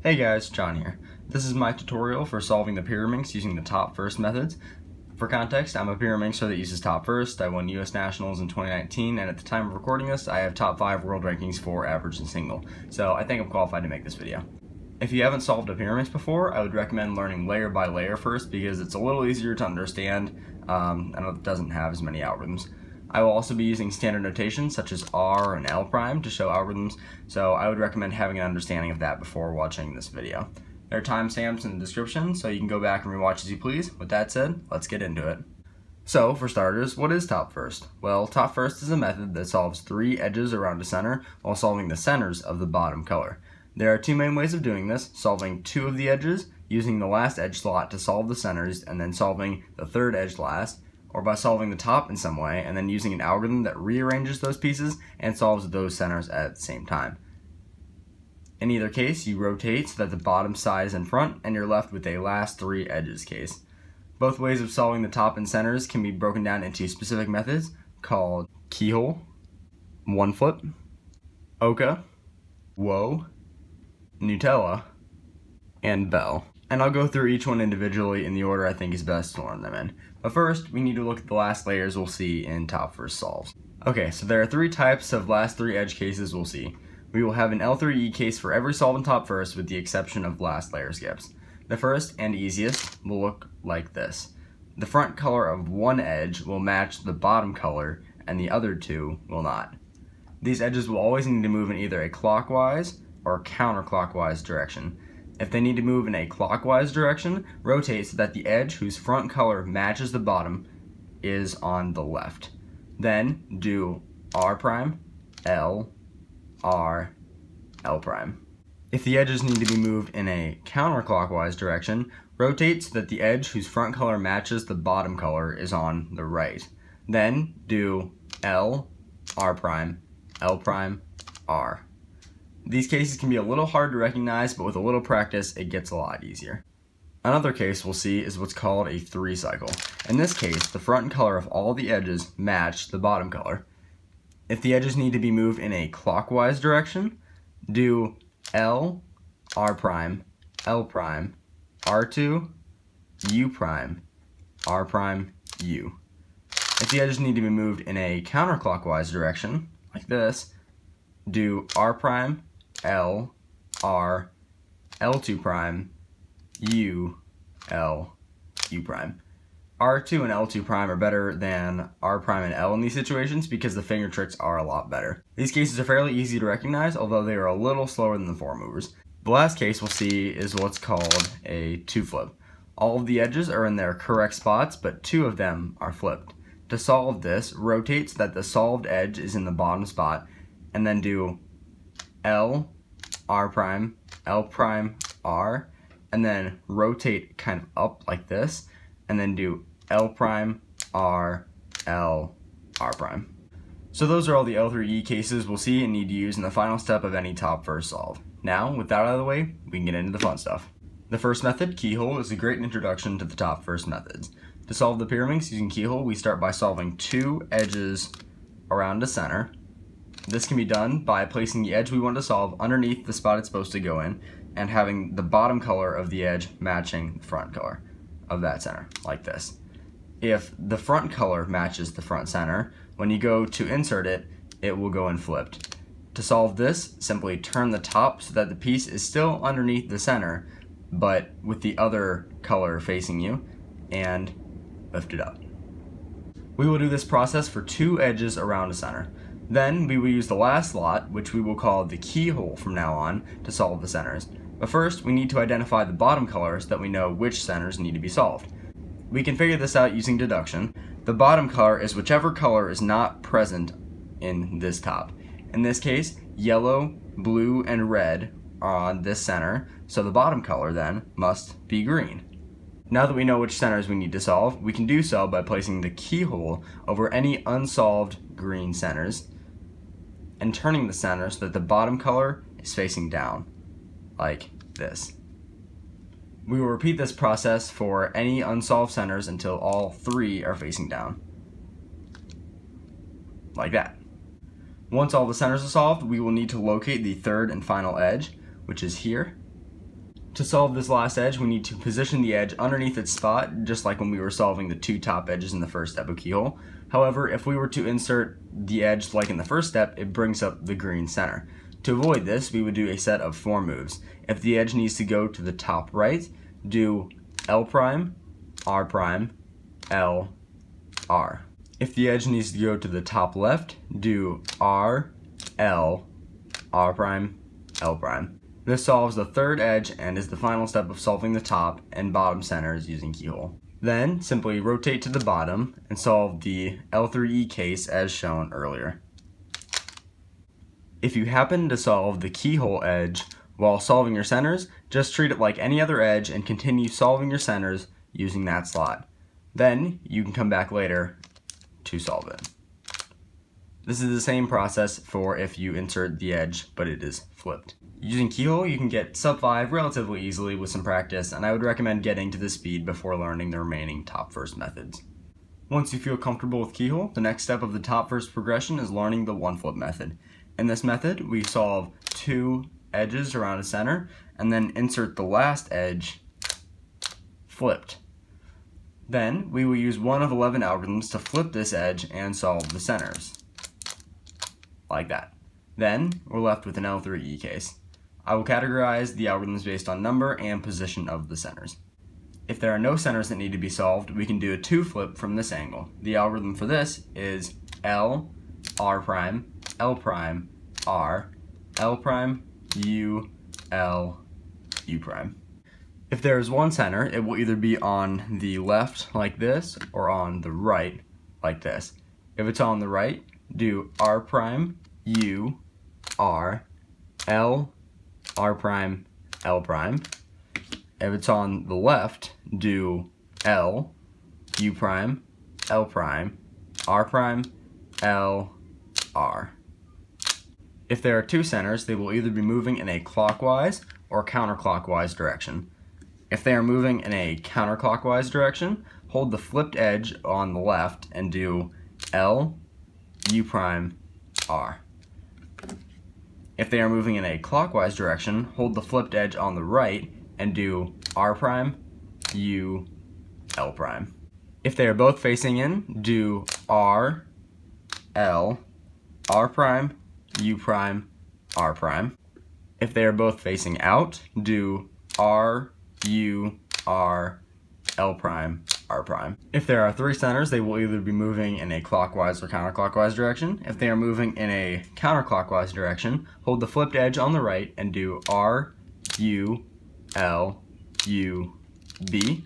Hey guys, John here. This is my tutorial for solving the Pyraminx using the top first methods. For context, I'm a Pyraminxer that uses top first. I won US Nationals in 2019, and at the time of recording this, I have top 5 world rankings for average and single. So I think I'm qualified to make this video. If you haven't solved a Pyraminx before, I would recommend learning layer by layer first because it's a little easier to understand and it doesn't have as many algorithms. I will also be using standard notation such as R and L prime to show algorithms, so I would recommend having an understanding of that before watching this video. There are timestamps in the description, so you can go back and rewatch as you please. With that said, let's get into it. So, for starters, what is top first? Well, top first is a method that solves 3 edges around a center while solving the centers of the bottom color. There are 2 main ways of doing this: solving 2 of the edges, using the last edge slot to solve the centers, and then solving the 3rd edge last, or by solving the top in some way and then using an algorithm that rearranges those pieces and solves those centers at the same time. In either case, you rotate so that the bottom side is in front and you're left with a last 3 edges case. Both ways of solving the top and centers can be broken down into specific methods called Keyhole, One Flip, Oka, Whoa, Nutella, and Bell. And I'll go through each one individually in the order I think is best to learn them in. But first, we need to look at the last layers we'll see in top first solves. Okay, so there are 3 types of last 3 edge cases we'll see. We will have an L3E case for every solve in top first with the exception of last layer skips. The first and easiest will look like this. The front color of one edge will match the bottom color and the other 2 will not. These edges will always need to move in either a clockwise or counterclockwise direction. If they need to move in a clockwise direction, rotate so that the edge whose front color matches the bottom is on the left. Then do R prime, L, R, L prime. If the edges need to be moved in a counterclockwise direction, rotate so that the edge whose front color matches the bottom color is on the right. Then do L, R prime, L prime, R. These cases can be a little hard to recognize, but with a little practice, it gets a lot easier. Another case we'll see is what's called a 3 cycle. In this case, the front color of all the edges match the bottom color. If the edges need to be moved in a clockwise direction, do L, R prime, L prime, R2, U prime, R prime, U. If the edges need to be moved in a counterclockwise direction, like this, do R prime, L, R, L2 prime, U, L, U prime. R2 and L2 prime are better than R prime and L in these situations because the finger tricks are a lot better. These cases are fairly easy to recognize, although they are a little slower than the 4 movers. The last case we'll see is what's called a 2 flip. All of the edges are in their correct spots, but 2 of them are flipped. To solve this, rotate so that the solved edge is in the bottom spot, and then do L, R prime, L prime, R, and then rotate kind of up like this, and then do L prime, R, L, R prime. So those are all the L3E cases we'll see and need to use in the final step of any top first solve. Now, with that out of the way, we can get into the fun stuff. The first method, Keyhole, is a great introduction to the top first methods. To solve the Pyraminx using Keyhole, we start by solving 2 edges around a center. This can be done by placing the edge we want to solve underneath the spot it's supposed to go in and having the bottom color of the edge matching the front color of that center, like this. If the front color matches the front center, when you go to insert it, it will go in flipped. To solve this, simply turn the top so that the piece is still underneath the center, but with the other color facing you, and lift it up. We will do this process for 2 edges around a center. Then we will use the last slot, which we will call the keyhole from now on, to solve the centers. But first, we need to identify the bottom color so that we know which centers need to be solved. We can figure this out using deduction. The bottom color is whichever color is not present in this top. In this case, yellow, blue, and red are on this center, so the bottom color then must be green. Now that we know which centers we need to solve, we can do so by placing the keyhole over any unsolved green centers and turning the center so that the bottom color is facing down, like this. We will repeat this process for any unsolved centers until all 3 are facing down, like that. Once all the centers are solved, we will need to locate the 3rd and final edge, which is here. To solve this last edge, we need to position the edge underneath its spot, just like when we were solving the two top edges in the first step of Keyhole. However, if we were to insert the edge like in the first step, it brings up the green center. To avoid this, we would do a set of 4 moves. If the edge needs to go to the top right, do L prime, R prime, L, R. If the edge needs to go to the top left, do R, L, R prime, L prime. This solves the third edge and is the final step of solving the top and bottom centers using Keyhole. Then, simply rotate to the bottom and solve the L3E case as shown earlier. If you happen to solve the Keyhole edge while solving your centers, just treat it like any other edge and continue solving your centers using that slot. Then, you can come back later to solve it. This is the same process for if you insert the edge, but it is flipped. Using Keyhole, you can get sub 5 relatively easily with some practice, and I would recommend getting to this speed before learning the remaining top first methods. Once you feel comfortable with Keyhole, the next step of the top first progression is learning the one flip method. In this method, we solve 2 edges around a center, and then insert the last edge flipped. Then, we will use one of 11 algorithms to flip this edge and solve the centers. Like that. Then, we're left with an L3E case. I will categorize the algorithms based on number and position of the centers. If there are no centers that need to be solved, we can do a 2 flip from this angle. The algorithm for this is L, R prime, L prime, R, L prime, U, L, U prime. If there is one center, it will either be on the left like this or on the right like this. If it's on the right, do R prime, U, R, L, R prime, L prime. If it's on the left, do L, U prime, L prime, R prime, L, R. If there are 2 centers, they will either be moving in a clockwise or counterclockwise direction. If they are moving in a counterclockwise direction, hold the flipped edge on the left and do L, U prime, R. If they are moving in a clockwise direction, hold the flipped edge on the right and do R prime, U, L prime. If they are both facing in, do R, L, R prime, U prime, R prime. If they are both facing out, do R, U, R, L prime, R prime. If there are 3 centers, they will either be moving in a clockwise or counterclockwise direction. If they are moving in a counterclockwise direction, hold the flipped edge on the right and do R, U, L, U, B.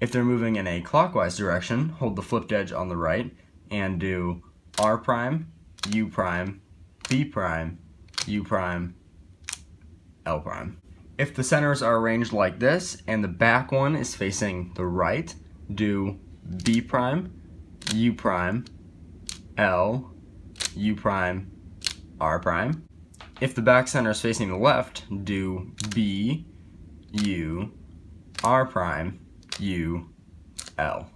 If they're moving in a clockwise direction, hold the flipped edge on the right and do R prime, U prime, B prime, U prime, L prime. If the centers are arranged like this and the back one is facing the right, do B prime, U prime, L, U prime, R prime. If the back center is facing the left, do B, U, R prime, U, L.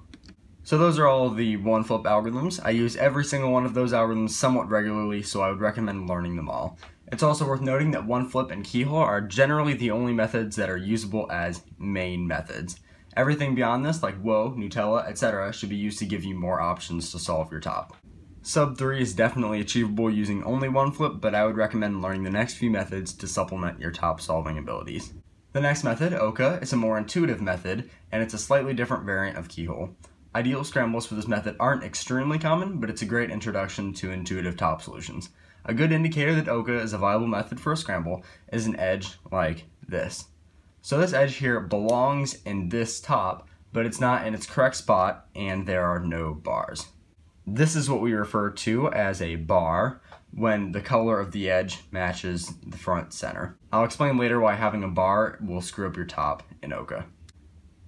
So those are all of the one flip algorithms. I use every single one of those algorithms somewhat regularly, so I would recommend learning them all. It's also worth noting that one flip and Keyhole are generally the only methods that are usable as main methods. Everything beyond this, like Whoa, Nutella, etc., should be used to give you more options to solve your top. Sub 3 is definitely achievable using only one flip, but I would recommend learning the next few methods to supplement your top solving abilities. The next method, Oka, is a more intuitive method, and it's a slightly different variant of Keyhole. Ideal scrambles for this method aren't extremely common, but it's a great introduction to intuitive top solutions. A good indicator that Oka is a viable method for a scramble is an edge like this. So this edge here belongs in this top, but it's not in its correct spot, and there are no bars. This is what we refer to as a bar when the color of the edge matches the front center. I'll explain later why having a bar will screw up your top in Oka.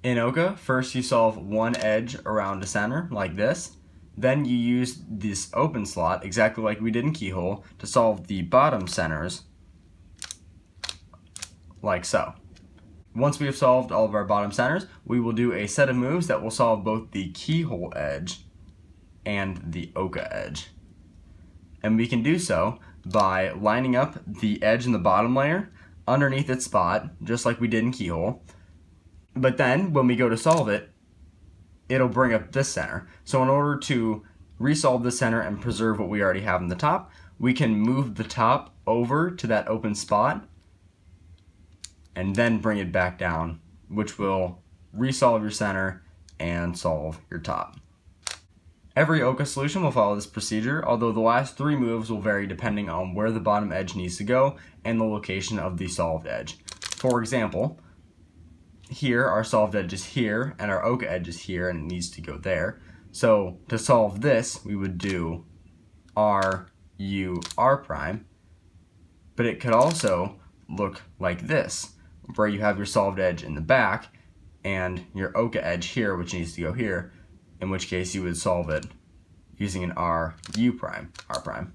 In Oka, first you solve one edge around the center, like this. Then you use this open slot, exactly like we did in Keyhole, to solve the bottom centers, like so. Once we have solved all of our bottom centers, we will do a set of moves that will solve both the Keyhole edge and the Oka edge. And we can do so by lining up the edge in the bottom layer underneath its spot, just like we did in Keyhole. But then when we go to solve it, it'll bring up this center. So in order to resolve the center and preserve what we already have in the top, we can move the top over to that open spot and then bring it back down, which will resolve your center and solve your top. Every OCA solution will follow this procedure, although the last 3 moves will vary depending on where the bottom edge needs to go and the location of the solved edge. For example, here our solved edge is here and our OCA edge is here and it needs to go there. So to solve this, we would do R, U, R prime, but it could also look like this, where you have your solved edge in the back and your OCA edge here, which needs to go here, in which case you would solve it using an R, U prime, R prime.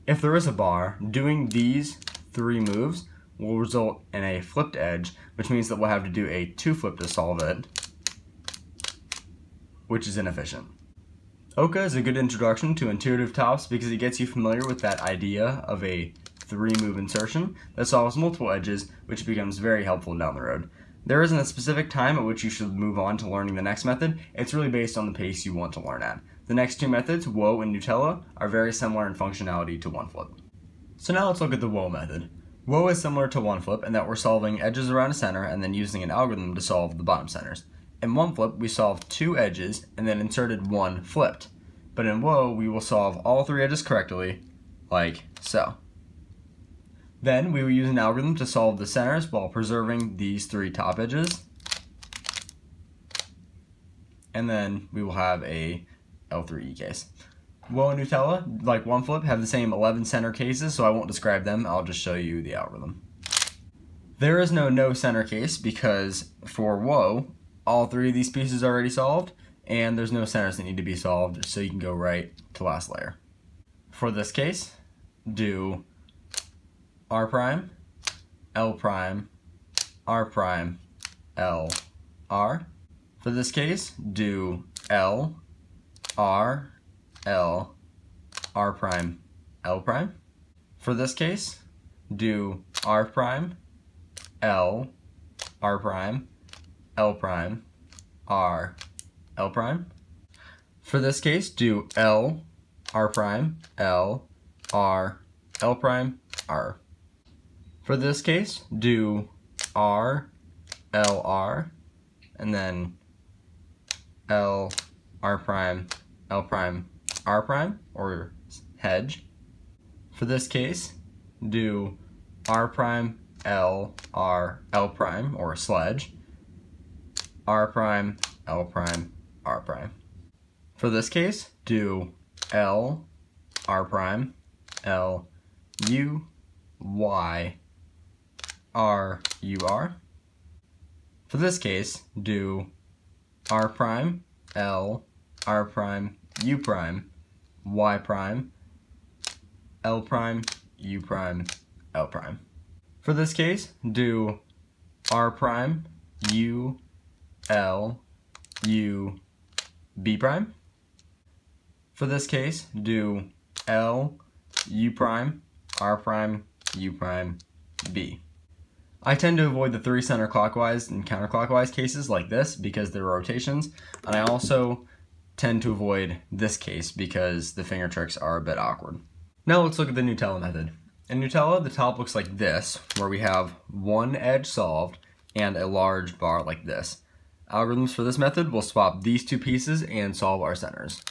If there is a bar, doing these 3 moves will result in a flipped edge, which means that we'll have to do a 2 flip to solve it, which is inefficient. OCA is a good introduction to intuitive tops because it gets you familiar with that idea of a 3-move insertion that solves multiple edges, which becomes very helpful down the road. There isn't a specific time at which you should move on to learning the next method. It's really based on the pace you want to learn at. The next 2 methods, Whoa and Nutella, are very similar in functionality to 1 flip. So now let's look at the Whoa method. Whoa is similar to 1 flip in that we're solving edges around a center and then using an algorithm to solve the bottom centers. In 1 flip, we solved 2 edges and then inserted 1 flipped. But in Whoa, we will solve all 3 edges correctly, like so. Then we will use an algorithm to solve the centers while preserving these 3 top edges. And then we will have a L3E case. Whoa and Nutella, like 1 flip, have the same 11 center cases, so I won't describe them, I'll just show you the algorithm. There is no center case because for Whoa, all 3 of these pieces are already solved, and there's no centers that need to be solved, so you can go right to last layer. For this case, do R prime, L prime, R prime, L, R. For this case, do L, R, L, R prime, L prime. For this case, do R prime, L, R prime, L prime, R, L prime. For this case, do L, R prime, L, R, L prime, R. For this case, do R, L, R, and then L, R prime, L prime, R prime, or Hedge. For this case, do R prime, L, R, L prime, or Sledge. R prime, L prime, R prime. For this case, do L, R prime, L, U, Y, R, U, R. For this case, do R prime, L, R prime, U prime, Y prime, L prime, U prime, L prime. For this case, do R prime, U, L, U, B prime. For this case, do L, U prime, R prime, U prime, B. I tend to avoid the 3 center clockwise and counterclockwise cases like this because they're rotations, and I also tend to avoid this case because the finger tricks are a bit awkward. Now let's look at the Nutella method. In Nutella, the top looks like this, where we have 1 edge solved and a large bar like this. Algorithms for this method will swap these 2 pieces and solve our centers.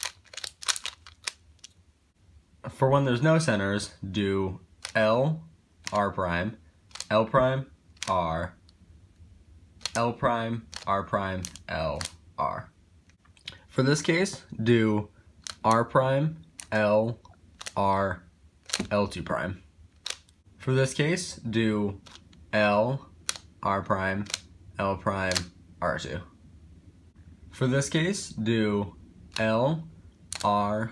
For when there's no centers, do L, R prime, L prime, R, L prime, R prime, L, R. For this case, do R prime, L, R, L2 prime. For this case, do L, R prime, L prime, R2. For this case, do L, R,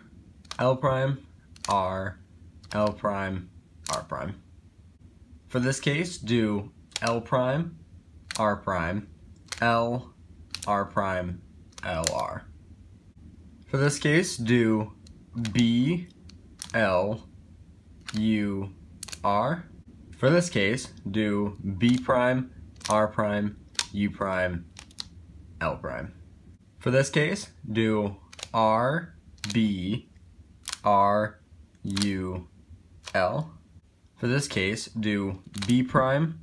L prime, R, L prime, R prime. For this case, do L prime, R prime, L, R prime, L, R. For this case, do B, L, U, R. For this case, do B prime, R prime, U prime, L prime. For this case, do R, B, R, U, L. For this case, do B prime,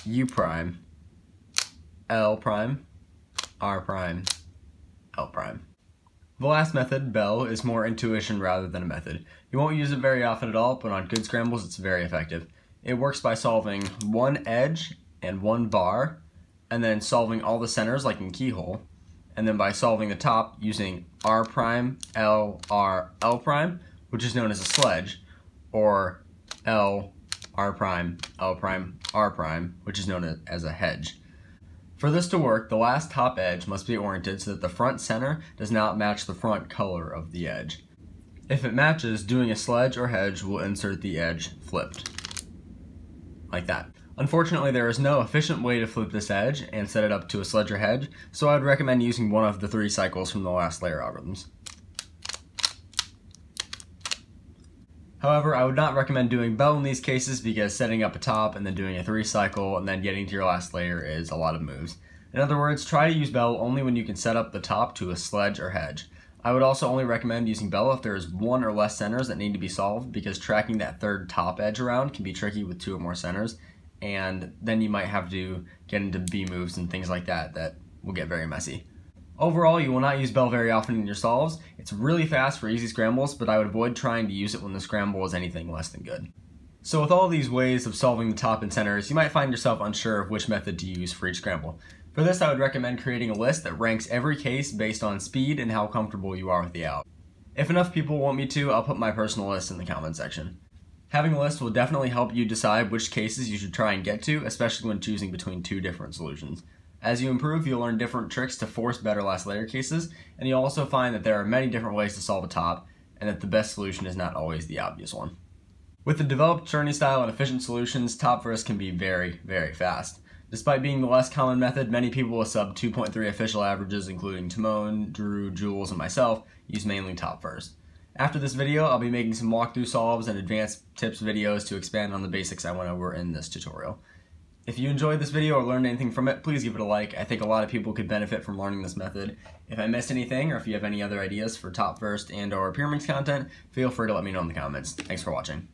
U prime, L prime, R prime, L prime. The last method, bell, is more intuition rather than a method. You won't use it very often at all, but on good scrambles it's very effective. It works by solving one edge and one bar, and then solving all the centers like in Keyhole, and then by solving the top using R prime, L, R, L prime, which is known as a sledge, or L, R prime, L prime, R prime, which is known as a hedge. For this to work, the last top edge must be oriented so that the front center does not match the front color of the edge. If it matches, doing a sledge or hedge will insert the edge flipped. Like that. Unfortunately, there is no efficient way to flip this edge and set it up to a sledge or hedge, so I would recommend using one of the 3 cycles from the last layer algorithms. However, I would not recommend doing bell in these cases because setting up a top and then doing a 3 cycle and then getting to your last layer is a lot of moves. In other words, try to use bell only when you can set up the top to a sledge or hedge. I would also only recommend using bell if there is 1 or less centers that need to be solved, because tracking that third top edge around can be tricky with 2 or more centers, and then you might have to get into B moves and things like that that will get very messy. Overall, you will not use bell very often in your solves. It's really fast for easy scrambles, but I would avoid trying to use it when the scramble is anything less than good. So with all these ways of solving the top and centers, you might find yourself unsure of which method to use for each scramble. For this, I would recommend creating a list that ranks every case based on speed and how comfortable you are with the out. If enough people want me to, I'll put my personal list in the comment section. Having a list will definitely help you decide which cases you should try and get to, especially when choosing between 2 different solutions. As you improve, you'll learn different tricks to force better last layer cases, and you'll also find that there are many different ways to solve a top, and that the best solution is not always the obvious one. With the developed journey style and efficient solutions, top first can be very, very fast. Despite being the less common method, many people with sub 2.3 official averages, including Timon, Drew, Jules, and myself, use mainly top first. After this video, I'll be making some walkthrough solves and advanced tips videos to expand on the basics I went over in this tutorial. If you enjoyed this video or learned anything from it, please give it a like. I think a lot of people could benefit from learning this method. If I missed anything, or if you have any other ideas for top first and or Pyraminx content, feel free to let me know in the comments. Thanks for watching.